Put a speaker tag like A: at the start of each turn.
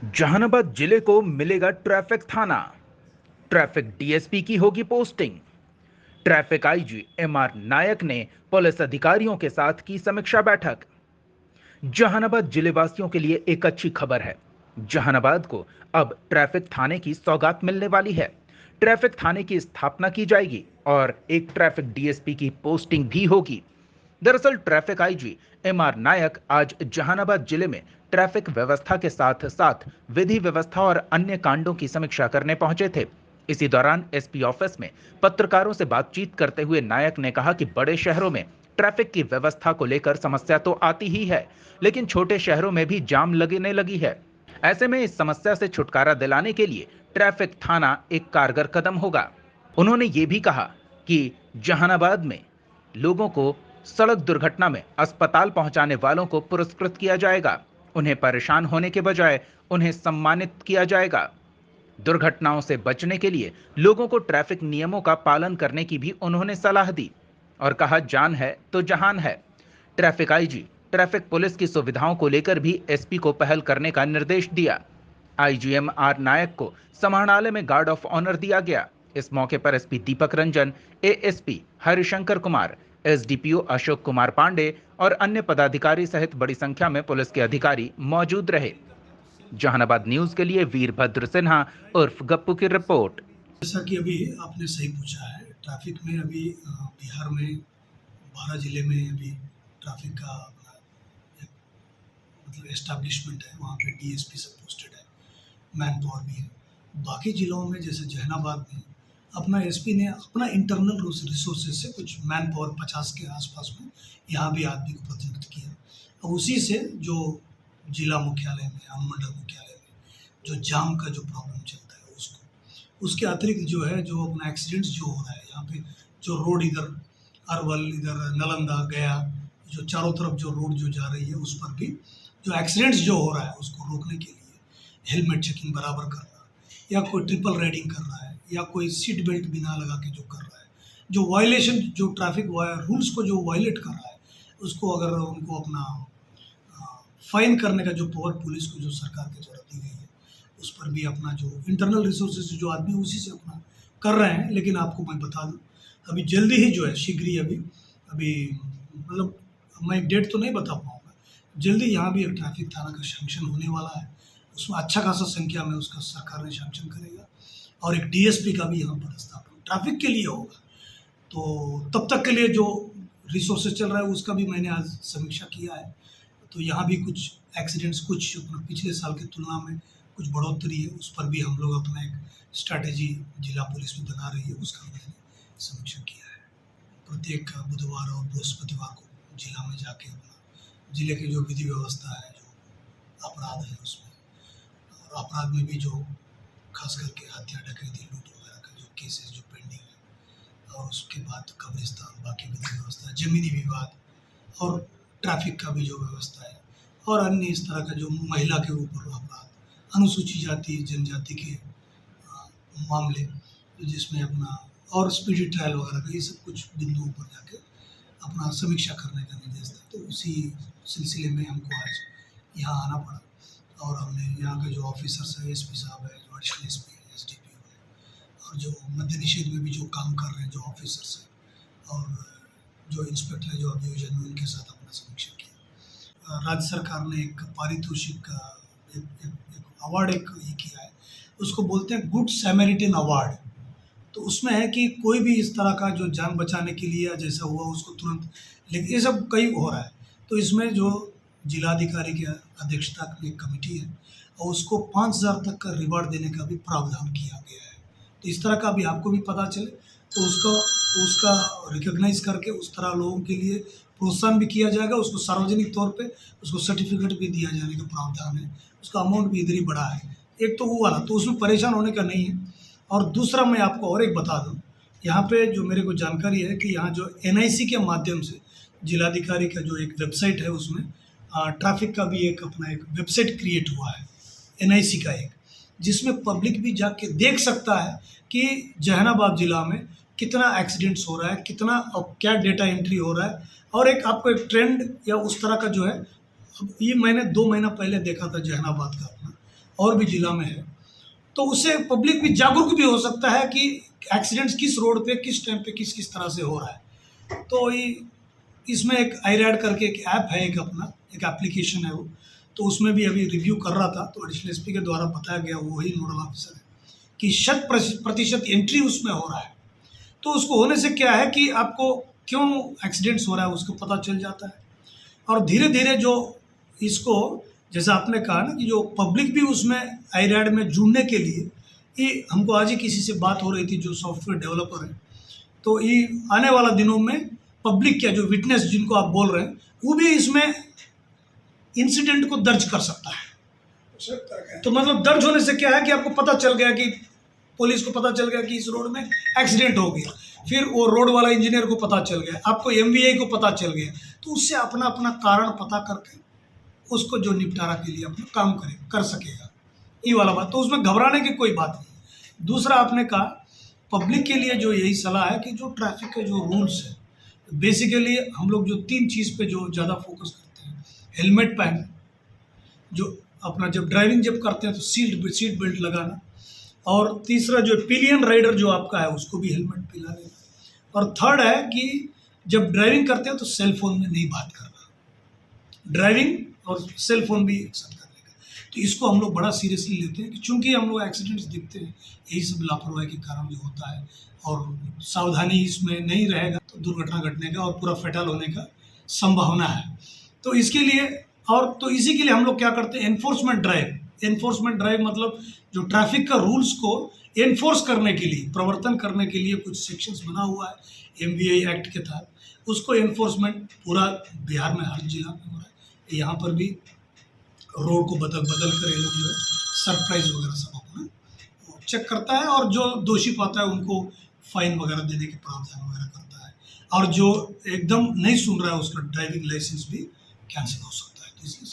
A: जहानाबाद जिले को मिलेगा ट्रैफिक थाना। ट्रैफिक डीएसपी की होगी पोस्टिंग। ट्रैफिक आईजी एमआर नायक ने पुलिस अधिकारियों के साथ की समीक्षा बैठक। जहानाबाद जिलेवासियों के लिए एक अच्छी खबर है। जहानाबाद को अब ट्रैफिक थाने की सौगात मिलने वाली है। ट्रैफिक थाने की स्थापना की जाएगी और एक ट्रैफिक डीएसपी की पोस्टिंग भी होगी। दरअसल ट्रैफिक आईजी एमआर नायक आज जहानाबाद जिले में ट्रैफिक व्यवस्था के साथ साथ विधि व्यवस्था और अन्य कांडों की समीक्षा करने पहुंचे थे। इसी दौरान एसपी ऑफिस में पत्रकारों से बातचीत करते हुए नायक ने कहा कि बड़े शहरों में ट्रैफिक की व्यवस्था को लेकर समस्या तो आती ही है, लेकिन छोटे शहरों में भी जाम लगने लगी है। ऐसे में इस समस्या से छुटकारा दिलाने के लिए ट्रैफिक थाना एक कारगर कदम होगा। उन्होंने ये भी कहा कि जहानाबाद में लोगों को सड़क दुर्घटना में अस्पताल पहुंचाने वालों को पुरस्कृत किया जाएगा। उन्हें परेशान होने के बजाय उन्हें सम्मानित किया जाएगा। दुर्घटनाओं से बचने के लिए लोगों को ट्रैफिक नियमों का पालन करने की भी उन्होंने सलाह दी और कहा, जान है तो जहान है। ट्रैफिक आईजी ट्रैफिक पुलिस की सुविधाओं को लेकर भी एसपी को पहल करने का निर्देश दिया। आईजीएम आर नायक को समाहरणालय में गार्ड ऑफ ऑनर दिया गया। इस मौके पर SP Deepak Ranjan, ASP Harishankar Kumar, SDPO Ashok Kumar Pandey और अन्य पदाधिकारी सहित बड़ी संख्या में पुलिस के अधिकारी मौजूद रहे। जहानाबाद न्यूज के लिए वीरभद्र सिन्हा उर्फ गप्पू की रिपोर्ट।
B: जैसा कि अभी आपने सही पूछा है, ट्रैफिक में अभी बिहार में 12 जिले में अभी ट्रैफिक का अपना एक मतलब एस्टैब्लिशमेंट है, वहाँ पे डीएसपी सब पोस्टेड है, मैन पावर भी है। बाकी जिलों में जैसे जहानाबाद में अपना एसपी ने अपना इंटरनल रिसोर्सेज से कुछ मैन पावर 50 के आसपास में यहाँ भी आदमी को प्रतिनिधित्व किया। अब उसी से जो जिला मुख्यालय में, अनुमंडल मुख्यालय में जो जाम का जो प्रॉब्लम चलता है उसको, उसके अतिरिक्त जो है जो अपना एक्सीडेंट्स जो हो रहा है यहाँ पे, जो रोड इधर अरवल, इधर नालंदा, गया, जो चारों तरफ जो रोड जो जा रही है उस पर भी जो एक्सीडेंट्स जो हो रहा है उसको रोकने के लिए हेलमेट चेकिंग बराबर करना, या कोई ट्रिपल राइडिंग कर रहा है, या कोई सीट बेल्ट बिना लगा के जो कर रहा है, जो वायलेशन जो ट्रैफिक रूल्स को जो वायलेट कर रहा है उसको अगर उनको अपना फाइन करने का जो पावर पुलिस को जो सरकार की तरफ दी गई है उस पर भी अपना जो इंटरनल रिसोर्सेज जो आदमी उसी से अपना कर रहे हैं। लेकिन आपको मैं बता दूं, अभी जल्दी ही जो है शीघ्र ही अभी अभी मतलब मैं डेट तो नहीं बता पाऊँगा, जल्दी यहाँ भी एक ट्रैफिक थाना का सैंक्शन होने वाला है। उसमें अच्छा खासा संख्या में उसका सरकार ने सैंक्शन करेगा और एक डीएसपी का भी यहाँ पर स्थापना ट्रैफिक के लिए होगा। तो तब तक के लिए जो रिसोर्सेज चल रहा है उसका भी मैंने आज समीक्षा किया है। तो यहाँ भी कुछ एक्सीडेंट्स कुछ अपना पिछले साल की तुलना में कुछ बढ़ोतरी है, उस पर भी हम लोग अपना एक स्ट्रैटेजी जिला पुलिस भी बना रही है, उसका मैंने समीक्षा किया है। प्रत्येक बुधवार और बृहस्पतिवार को जिला में जाके अपना जिले की जो विधि व्यवस्था है, जो अपराध है उसमें, और अपराध में भी जो खास करके हत्या, डकैती, लूट वगैरह का जो केसेस जो पेंडिंग है, और उसके बाद कब्रिस्तान, बाकी विधि व्यवस्था, जमीनी विवाद और ट्रैफिक का भी जो व्यवस्था है, और अन्य इस तरह का जो महिला के ऊपर अपराध, अनुसूचित जाति जनजाति के मामले जिसमें अपना और स्पीडी ट्रायल वगैरह का, ये सब कुछ बिंदुओं पर जाके अपना समीक्षा करने का निर्देश था। तो उसी सिलसिले में हमको आज यहाँ आना पड़ा और हमने यहाँ के जो ऑफिसर्स हैं, एसपी साहब है, जो एडिशनल एसपी है, एसडीपीओ है, और जो मद्य निषेध में भी जो काम कर रहे हैं जो ऑफिसर्स हैं, और जो इंस्पेक्टर है जो अभियोजन में, उनके साथ अपना समीक्षा किया। राज्य सरकार ने एक पारितोषिक एक अवार्ड एक ये किया है, उसको बोलते हैं गुड सैमरिटन अवार्ड। तो उसमें है कि कोई भी इस तरह का जो जान बचाने के लिए या जैसा हुआ उसको तुरंत, लेकिन ये सब कई हो रहा है। तो इसमें जो जिलाधिकारी की अध्यक्षता में एक कमेटी है और उसको 5,000 तक का रिवार्ड देने का भी प्रावधान किया गया है। तो इस तरह का भी आपको भी पता चले तो उसका रिकॉग्नाइज करके उस तरह लोगों के लिए प्रोत्साहन भी किया जाएगा। उसको सार्वजनिक तौर पे उसको सर्टिफिकेट भी दिया जाने का प्रावधान है, उसका अमाउंट भी इधर ही बढ़ा है। एक तो वो वाला, तो उसमें परेशान होने का नहीं है। और दूसरा मैं आपको और एक बता दूं, यहाँ पे जो मेरे को जानकारी है कि यहाँ जो एनआईसी के माध्यम से जिलाधिकारी का जो एक वेबसाइट है उसमें ट्रैफिक का भी एक अपना एक वेबसाइट क्रिएट हुआ है एनआईसी का एक, जिसमें पब्लिक भी जाके देख सकता है कि जहानाबाद जिला में कितना एक्सीडेंट्स हो रहा है, कितना और क्या डेटा एंट्री हो रहा है, और एक आपको एक ट्रेंड या उस तरह का जो है। अब ये मैंने 2 महीना पहले देखा था जहानाबाद का अपना, और भी जिला में है, तो उससे पब्लिक भी जागरूक भी हो सकता है कि एक्सीडेंट्स किस रोड पे किस टाइम पे किस किस तरह से हो रहा है। तो इसमें एक आईरैड करके एक ऐप है, एक अपना एक एप्लीकेशन है वो, तो उसमें भी अभी रिव्यू कर रहा था, तो एडिशनल एसपी के द्वारा बताया गया, वही नोडल ऑफिसर है, कि 100% एंट्री उसमें हो रहा है। तो उसको होने से क्या है कि आपको क्यों एक्सीडेंट्स हो रहा है उसको पता चल जाता है। और धीरे धीरे जो इसको, जैसा आपने कहा ना कि जो पब्लिक भी उसमें आईरैड में जुड़ने के लिए, ये हमको आज ही किसी से बात हो रही थी जो सॉफ्टवेयर डेवलपर है, तो ये आने वाला दिनों में पब्लिक क्या, जो विटनेस जिनको आप बोल रहे हैं, वो भी इसमें इंसिडेंट को दर्ज कर सकता है। तो मतलब दर्ज होने से क्या है कि आपको पता चल गया कि पुलिस को पता चल गया कि इस रोड में एक्सीडेंट हो गया, फिर वो रोड वाला इंजीनियर को पता चल गया, आपको एमवीआई को पता चल गया, तो उससे अपना अपना कारण पता करके उसको जो निपटारा के लिए अपना काम कर सकेगा, ये वाला बात। तो उसमें घबराने की कोई बात नहीं। दूसरा आपने कहा पब्लिक के लिए जो यही सलाह है कि जो ट्रैफिक के जो रूल्स है, बेसिकली हम लोग जो 3 चीज़ पे जो ज़्यादा फोकस करते हैं, हेलमेट पहनना, जो अपना जब ड्राइविंग जब करते हैं तो सीट बेल्ट लगाना, और तीसरा जो पिलियन राइडर जो आपका है उसको भी हेलमेट पिला देना, और थर्ड है कि जब ड्राइविंग करते हैं तो सेल फोन में नहीं बात करना, ड्राइविंग और सेल फोन भी एक साथ करने का। तो इसको हम लोग बड़ा सीरियसली लेते हैं कि चूंकि हम लोग एक्सीडेंट्स दिखते हैं, यही सब लापरवाही के कारण जो होता है, और सावधानी इसमें नहीं रहेगा तो दुर्घटना घटने का और पूरा फेटल होने का संभावना है। तो इसके लिए, और तो इसी के लिए हम लोग क्या करते हैं, एनफोर्समेंट ड्राइव मतलब जो ट्रैफिक का रूल्स को एनफोर्स करने के लिए, प्रवर्तन करने के लिए कुछ सेक्शंस बना हुआ है एमवीआई एक्ट के तहत, उसको एनफोर्समेंट पूरा बिहार में हर जिला में हो रहा है। यहाँ पर भी रोड को बदल कर ये लोग जो है सरप्राइज वगैरह सब अपना चेक करता है, और जो दोषी पाता है उनको फाइन वगैरह देने के प्रावधान वगैरह करता है, और जो एकदम नहीं सुन रहा है उसका ड्राइविंग लाइसेंस भी कैंसिल हो सकता है। तो इसलिए